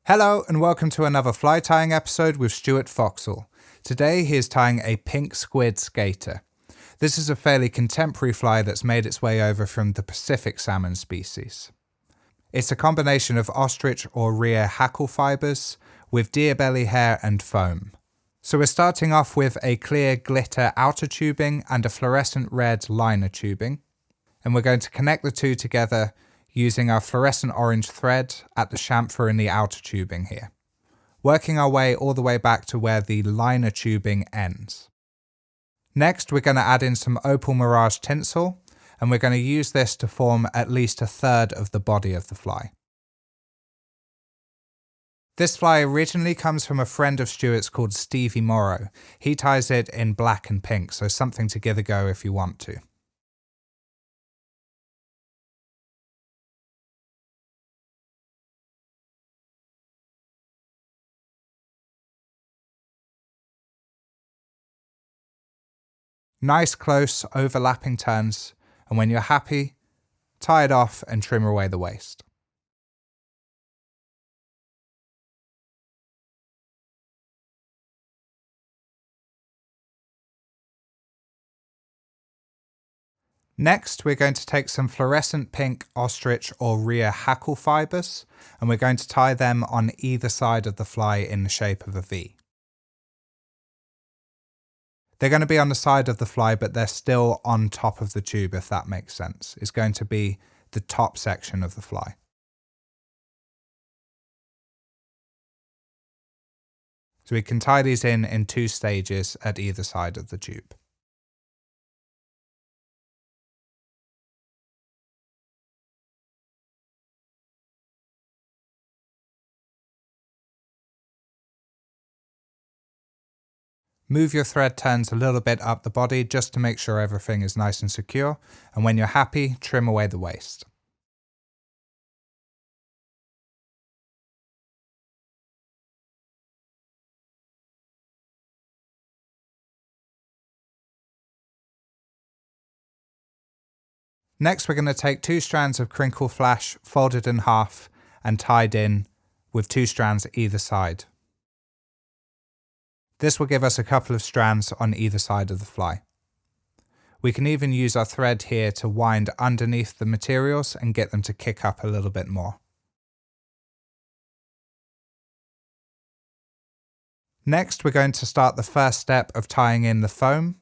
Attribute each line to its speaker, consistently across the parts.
Speaker 1: Hello and welcome to another fly tying episode with Stuart Foxall. Today he is tying a pink squid skater. This is a fairly contemporary fly that's made its way over from the Pacific Salmon species. It's a combination of ostrich or rhea hackle fibres with deer belly hair and foam. So we're starting off with a clear glitter outer tubing and a fluorescent red liner tubing, and we're going to connect the two together using our fluorescent orange thread at the chamfer in the outer tubing here, working our way all the way back to where the liner tubing ends. Next, we're going to add in some Opal mirage tinsel, and we're going to use this to form at least a third of the body of the fly. This fly originally comes from a friend of Stuart's called Stevie Morrow. He ties it in black and pink, so something to give a go if you want to. Nice close overlapping turns, and when you're happy, tie it off and trim away the waste. Next, we're going to take some fluorescent pink ostrich or rhea hackle fibres, and we're going to tie them on either side of the fly in the shape of a V. They're going to be on the side of the fly, but they're still on top of the tube, if that makes sense. It's going to be the top section of the fly. So we can tie these in 2 stages at either side of the tube. Move your thread turns a little bit up the body just to make sure everything is nice and secure, and when you're happy, trim away the waste. Next, we're going to take 2 strands of crinkle flash, folded in half and tied in with 2 strands either side. This will give us a couple of strands on either side of the fly. We can even use our thread here to wind underneath the materials and get them to kick up a little bit more. Next, we're going to start the first step of tying in the foam.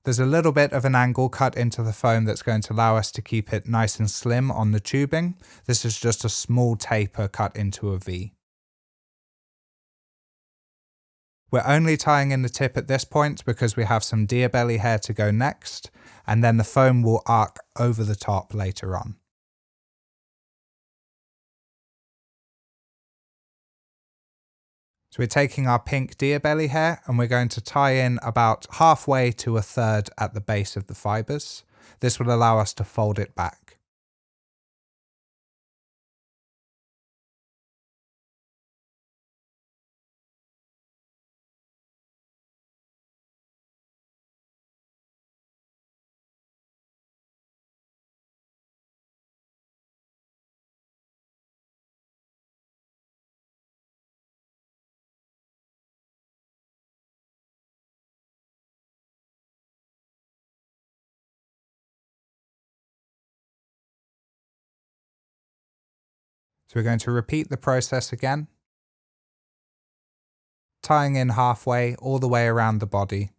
Speaker 1: There's a little bit of an angle cut into the foam that's going to allow us to keep it nice and slim on the tubing. This is just a small taper cut into a V. We're only tying in the tip at this point because we have some deer belly hair to go next, and then the foam will arc over the top later on. So we're taking our pink deer belly hair and we're going to tie in about halfway to a third at the base of the fibres. This will allow us to fold it back. So we're going to repeat the process again, tying in halfway all the way around the body,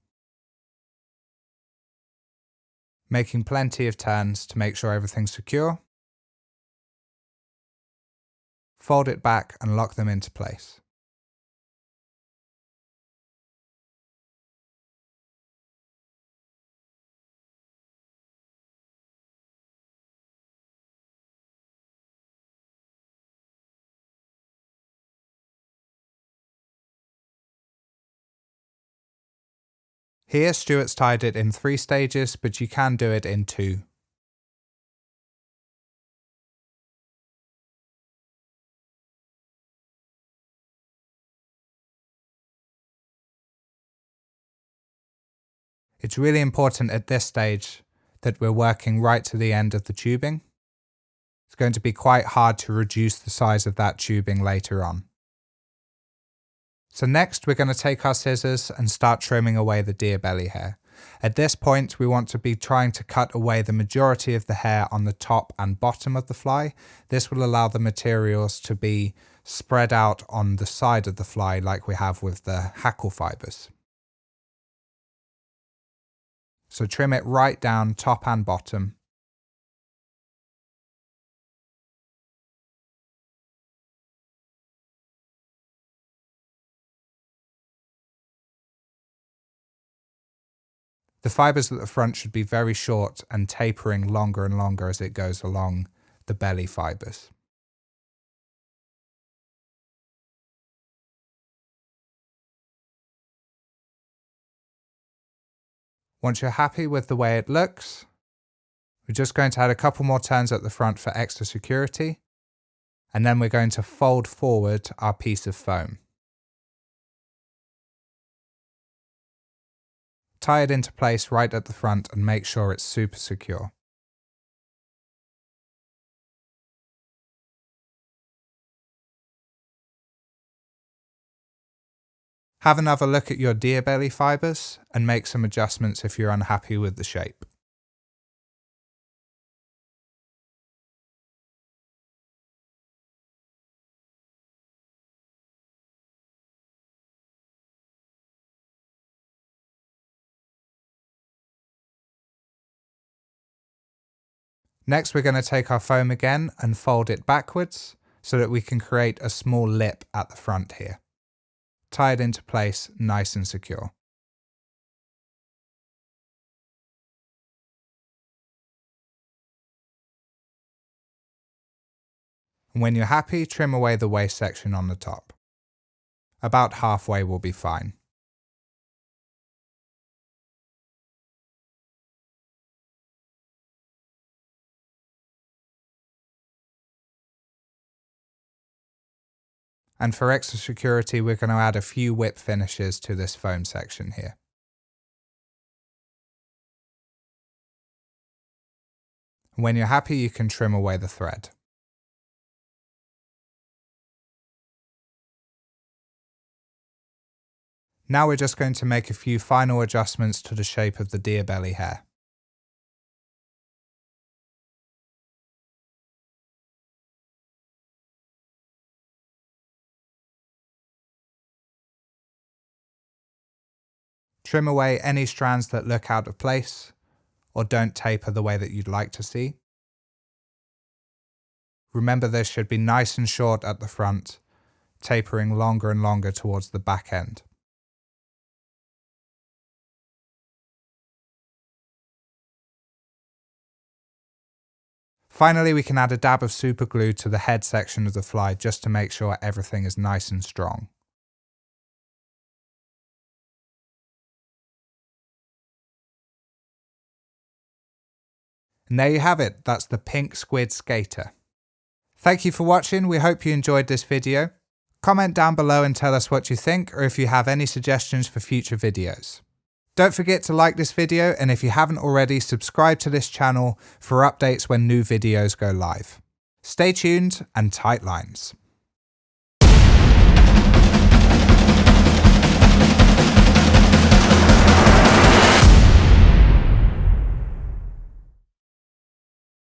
Speaker 1: making plenty of turns to make sure everything's secure. Fold it back and lock them into place. Here Stuart's tied it in 3 stages, but you can do it in 2. It's really important at this stage that we're working right to the end of the tubing. It's going to be quite hard to reduce the size of that tubing later on. So next we're going to take our scissors and start trimming away the deer belly hair. At this point we want to be trying to cut away the majority of the hair on the top and bottom of the fly. This will allow the materials to be spread out on the side of the fly like we have with the hackle fibres. So trim it right down, top and bottom. The fibres at the front should be very short and tapering longer and longer as it goes along the belly fibres. Once you're happy with the way it looks, we're just going to add a couple more turns at the front for extra security, and then we're going to fold forward our piece of foam. Tie it into place right at the front and make sure it's super secure. Have another look at your deer belly fibres and make some adjustments if you're unhappy with the shape. Next we're going to take our foam again and fold it backwards so that we can create a small lip at the front here. Tie it into place nice and secure. And when you're happy, trim away the waist section on the top. About halfway will be fine. And for extra security, we're going to add a few whip finishes to this foam section here. When you're happy, you can trim away the thread. Now we're just going to make a few final adjustments to the shape of the deer belly hair. Trim away any strands that look out of place or don't taper the way that you'd like to see. Remember, this should be nice and short at the front, tapering longer and longer towards the back end. Finally, we can add a dab of super glue to the head section of the fly just to make sure everything is nice and strong. And there you have it, that's the pink squid skater. Thank you for watching, we hope you enjoyed this video. Comment down below and tell us what you think, or if you have any suggestions for future videos. Don't forget to like this video, and if you haven't already, subscribe to this channel for updates when new videos go live. Stay tuned and tight lines.